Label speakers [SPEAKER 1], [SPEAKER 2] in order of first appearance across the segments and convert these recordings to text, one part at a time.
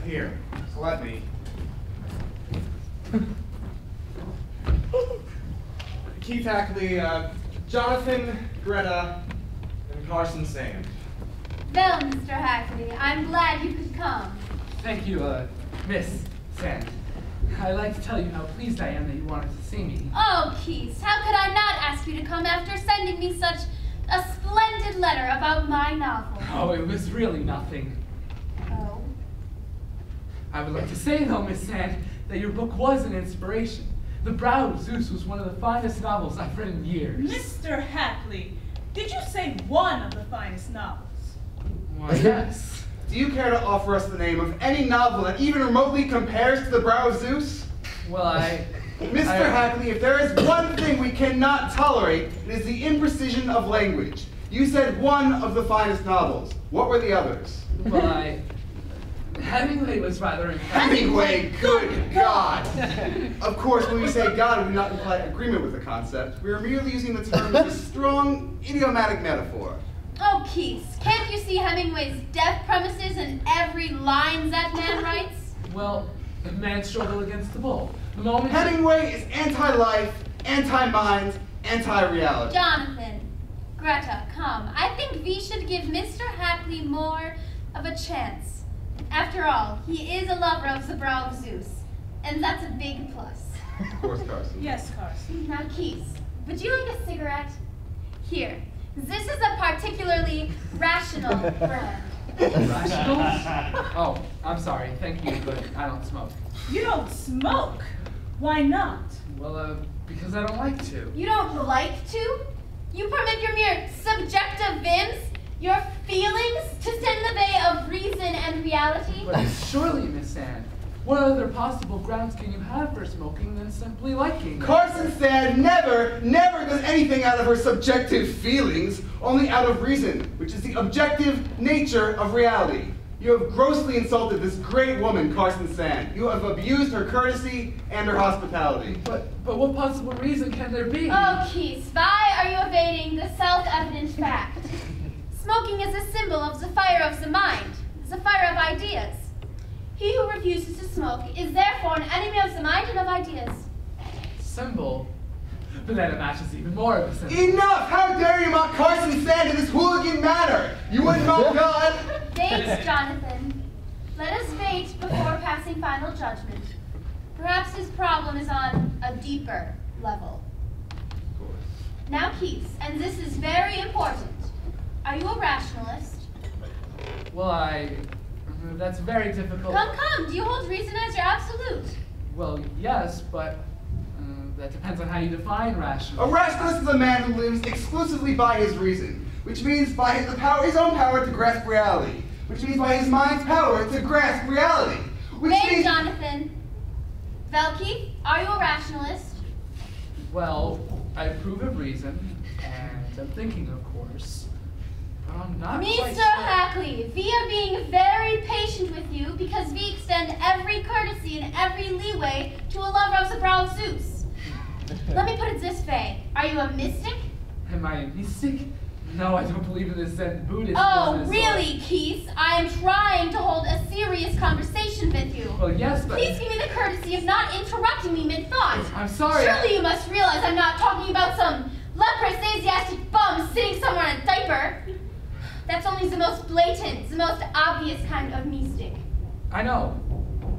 [SPEAKER 1] Here, so let me. Keith Hackley, Jonathan, Greta, and Carson Sand.
[SPEAKER 2] Well, Mr. Hackley, I'm glad you could come.
[SPEAKER 3] Thank you, Miss Sand. I'd like to tell you how pleased I am that you wanted to see me.
[SPEAKER 2] Oh, Keith, how could I not ask you to come after sending me such a splendid letter about my novel?
[SPEAKER 3] Oh, it was really nothing.
[SPEAKER 2] Oh?
[SPEAKER 3] I would like to say, though, Miss Sand, that your book was an inspiration. The Brow of Zeus was one of the finest novels I've read in years.
[SPEAKER 4] Mr. Hackley, did you say one of the finest novels?
[SPEAKER 3] Why, yes.
[SPEAKER 1] Do you care to offer us the name of any novel that even remotely compares to The Brow of Zeus?
[SPEAKER 3] Well,
[SPEAKER 1] Mr. Hackley, if there is one thing we cannot tolerate, it is the imprecision of language. You said one of the finest novels. What were the others?
[SPEAKER 3] Well, Hemingway was rather impressive.
[SPEAKER 1] Hemingway, good God! Of course, when we say God, we do not imply agreement with the concept. We are merely using the term as a strong, idiomatic metaphor.
[SPEAKER 2] Oh, Keith, can't you see Hemingway's death premises in every line that man writes?
[SPEAKER 3] Well, the man's struggle against the bull. The moment
[SPEAKER 1] Hemingway is anti-life, anti-mind, anti-reality.
[SPEAKER 2] Jonathan, Greta, come. I think we should give Mr. Hackley more of a chance. After all, he is a lover of the Brow of Zeus, and that's a big plus.
[SPEAKER 1] Of course, Carson.
[SPEAKER 4] Yes, Carson.
[SPEAKER 2] Now, Keith, would you like a cigarette? Here. This is a particularly rational brand.
[SPEAKER 3] Rational? Oh, I'm sorry. Thank you, but I don't smoke.
[SPEAKER 4] You don't smoke? Why not?
[SPEAKER 3] Well, because I don't like to.
[SPEAKER 2] You don't like to? You permit your mere subjective whims, your feelings, to stand in the way of reason and reality?
[SPEAKER 3] But surely, Miss Sand, what other possible grounds can you have for smoking than simply liking it?
[SPEAKER 1] Carson Sand never does anything out of her subjective feelings, only out of reason, which is the objective nature of reality. You have grossly insulted this great woman, Carson Sand. You have abused her courtesy and her hospitality.
[SPEAKER 3] But what possible reason can there be?
[SPEAKER 2] Oh, Keith, why are you evading the self-evident fact? Smoking is a symbol of the fire of the mind, the fire of ideas. He who refuses to smoke is therefore an enemy of the mind and of ideas.
[SPEAKER 3] Symbol? But then it matches even more of a symbol.
[SPEAKER 1] Enough! How dare you mock Carson Sand in this hooligan manner? You wouldn't mock God!
[SPEAKER 2] Wait, Jonathan. Let us wait before passing final judgment. Perhaps his problem is on a deeper level.
[SPEAKER 1] Of course.
[SPEAKER 2] Now, Keith, and this is very important. Are you a rationalist?
[SPEAKER 3] Well, that's very difficult.
[SPEAKER 2] Come, do you hold reason as your absolute?
[SPEAKER 3] Well, yes, but that depends on how you define rational.
[SPEAKER 1] A rationalist is a man who lives exclusively by his reason, which means by his own power to grasp reality, which means by his mind's power to grasp reality.
[SPEAKER 2] Wait, Jonathan. Velke, are you a rationalist?
[SPEAKER 3] Well, I approve of reason, and I'm thinking, of course. But I'm not quite
[SPEAKER 2] Mr.
[SPEAKER 3] sure.
[SPEAKER 2] Hackley, we are being very patient with you because we extend every courtesy and every leeway to a lover of the Brow of Zeus. Let me put it this way. Are you a mystic?
[SPEAKER 3] Am I a mystic? No, I don't believe in this Zen Buddhist
[SPEAKER 2] Oh,
[SPEAKER 3] business.
[SPEAKER 2] really, Keith? I am trying to hold a serious conversation with you.
[SPEAKER 3] Well, yes, but...
[SPEAKER 2] Please give me the courtesy of not interrupting me mid-thought.
[SPEAKER 3] I'm sorry.
[SPEAKER 2] Surely you must realize I'm not talking about some leprous Asiatic bum sitting somewhere in a diaper. That's only the most blatant, the most obvious kind of mystic.
[SPEAKER 3] I know.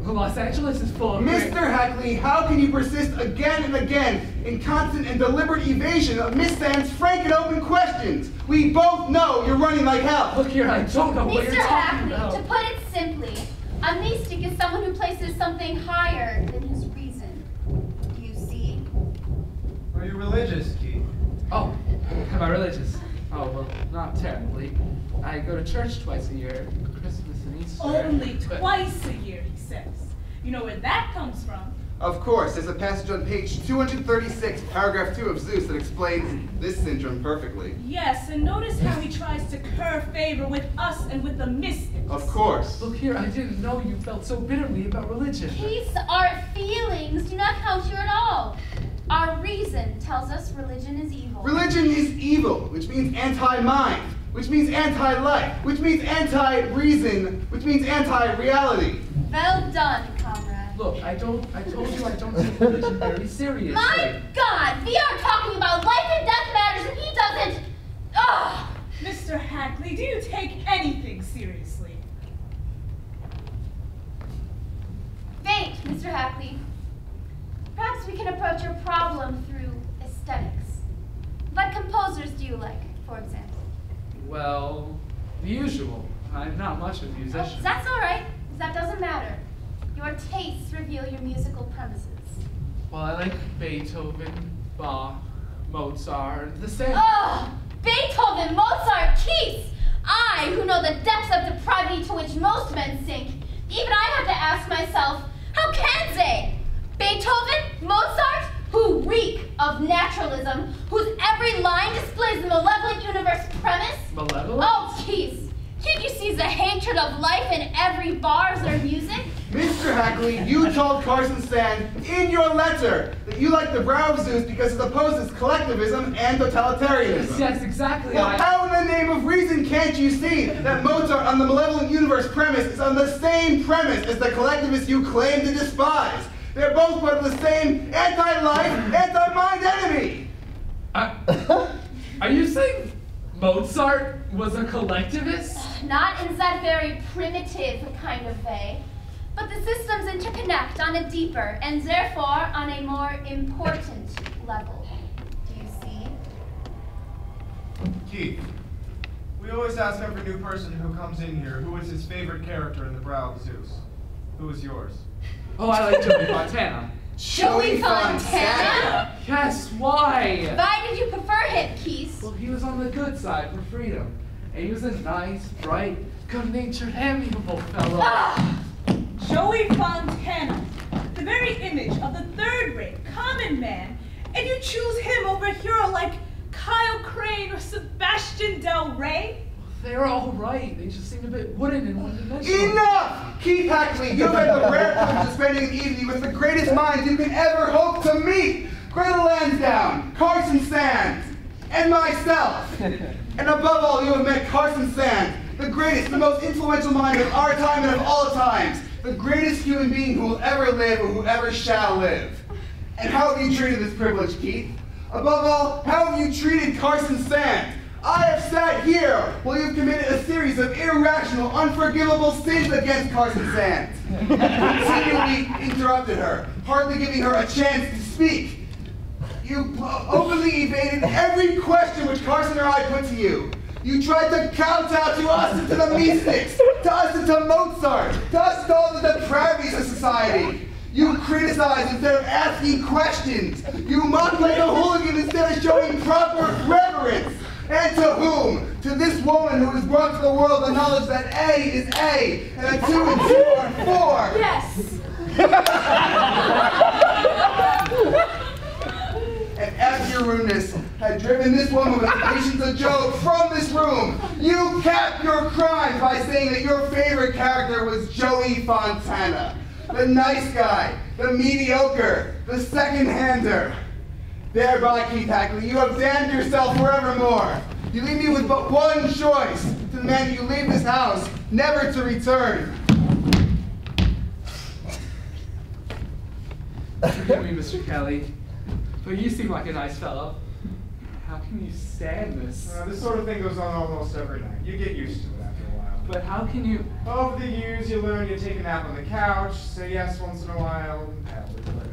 [SPEAKER 3] Los Angeles is full of...
[SPEAKER 1] Mr. Hackley, how can you persist again and again in constant and deliberate evasion of Miss Sand's frank and open questions? We both know you're running like hell.
[SPEAKER 3] Look here, I don't know what
[SPEAKER 2] Mr.
[SPEAKER 3] you're talking
[SPEAKER 2] Hackley,
[SPEAKER 3] about.
[SPEAKER 2] to put it simply, a mystic is someone who places something higher than his reason. Do you see?
[SPEAKER 5] Are you religious, Keith?
[SPEAKER 3] Oh, am I religious? Oh, well, not terribly. I go to church twice a year, Christmas and Easter.
[SPEAKER 4] Only
[SPEAKER 3] but-
[SPEAKER 4] twice a year, he says. You know where that comes from?
[SPEAKER 1] Of course, there's a passage on page 236, paragraph 2 of Zeus that explains this syndrome perfectly.
[SPEAKER 4] Yes, and notice how he tries to curry favor with us and with the mystics.
[SPEAKER 1] Of course.
[SPEAKER 3] Look here, I didn't know you felt so bitterly about religion.
[SPEAKER 2] Keith, our feelings do not count here at all. Our tells us religion is evil.
[SPEAKER 1] Religion is evil, which means anti-mind, which means anti-life, which means anti-reason, which means anti-reality.
[SPEAKER 2] Well done, comrade.
[SPEAKER 3] Look, I told you I don't take religion very seriously.
[SPEAKER 2] My God, we are talking about life and death matters and he doesn't. Ugh!
[SPEAKER 4] Mr. Hackley, do you take anything seriously?
[SPEAKER 2] Wait, Mr. Hackley. Perhaps we can approach your problem through aesthetics. What composers do you like, for example?
[SPEAKER 3] Well, the usual. I'm not much of a musician.
[SPEAKER 2] Oh, that's all right. That doesn't matter. Your tastes reveal your musical premises.
[SPEAKER 3] Well, I like Beethoven, Bach, Mozart, the same.
[SPEAKER 2] Oh, Beethoven, Mozart, Keats! I, who know the depths of depravity to which most men sink, even I have to ask myself, how can they? Beethoven, Mozart, who reek of naturalism, whose every line displays the malevolent universe premise?
[SPEAKER 3] Malevolent?
[SPEAKER 2] Oh, Keats, can't you see the hatred of life in every bar of their music?
[SPEAKER 1] Mr. Hackley, you told Carson Sand in your letter that you like the brow of Zeus because it opposes collectivism and totalitarianism.
[SPEAKER 3] Yes, exactly.
[SPEAKER 1] Well, how in the name of reason can't you see that Mozart on the malevolent universe premise is on the same premise as the collectivists you claim to despise? They're both part of the same anti-life, anti-mind enemy!
[SPEAKER 3] Are you saying Mozart was a collectivist?
[SPEAKER 2] Not in that very primitive kind of way, but the systems interconnect on a deeper and therefore on a more important level. Do you see?
[SPEAKER 5] Keith, we always ask every new person who comes in here who is his favorite character in the brow of Zeus. Who is yours?
[SPEAKER 3] Oh, I like Joey Fontana.
[SPEAKER 2] Joey Fontana?
[SPEAKER 3] Yes, why?
[SPEAKER 2] Why did you prefer him, Keith?
[SPEAKER 3] Well, he was on the good side for freedom. And he was a nice, bright, good-natured, amiable fellow.
[SPEAKER 2] Ah!
[SPEAKER 4] Joey Fontana, the very image of the third-rate common man, and you choose him over a hero like Kyle Crane or Sebastian Del Rey?
[SPEAKER 3] They're all right. They just seem a bit wooden and one-dimensional.
[SPEAKER 1] Enough! Keith Hackley, you've had the rare privilege of spending an evening with the greatest minds you can ever hope to meet. Greta Lansdowne, Carson Sand, and myself. And above all, you have met Carson Sand, the greatest, the most influential mind of our time and of all times. The greatest human being who will ever live or who ever shall live. And how have you treated this privilege, Keith? Above all, how have you treated Carson Sand? I have sat here while you've committed a series of irrational, unforgivable sins against Carson Sand. Continually interrupted her, hardly giving her a chance to speak. You openly evaded every question which Carson or I put to you. You tried to kowtow to us and to the mystics, to us and to Mozart, to us and to all the depravities of society. You criticized instead of asking questions. You mocked like a hooligan instead of showing proper reverence. And to whom? To this woman who has brought to the world the knowledge that A is A, and that 2 and 2 are 4.
[SPEAKER 2] Yes.
[SPEAKER 1] And as your rudeness had driven this woman with the patience of Job from this room, you capped your crimes by saying that your favorite character was Joey Fontana. The nice guy, the mediocre, the second-hander. Thereby, Keith Hackley, you have damned yourself forevermore. You leave me with but one choice, to demand that you leave this house, never to return.
[SPEAKER 3] Forgive me, Mr. Kelly, but you seem like a nice fellow. How can you stand this?
[SPEAKER 5] This sort of thing goes on almost every night. You get used to it after a while.
[SPEAKER 3] But how can you...
[SPEAKER 5] Over the years, you learn to take a nap on the couch, say yes once in a while, and paddle with the living.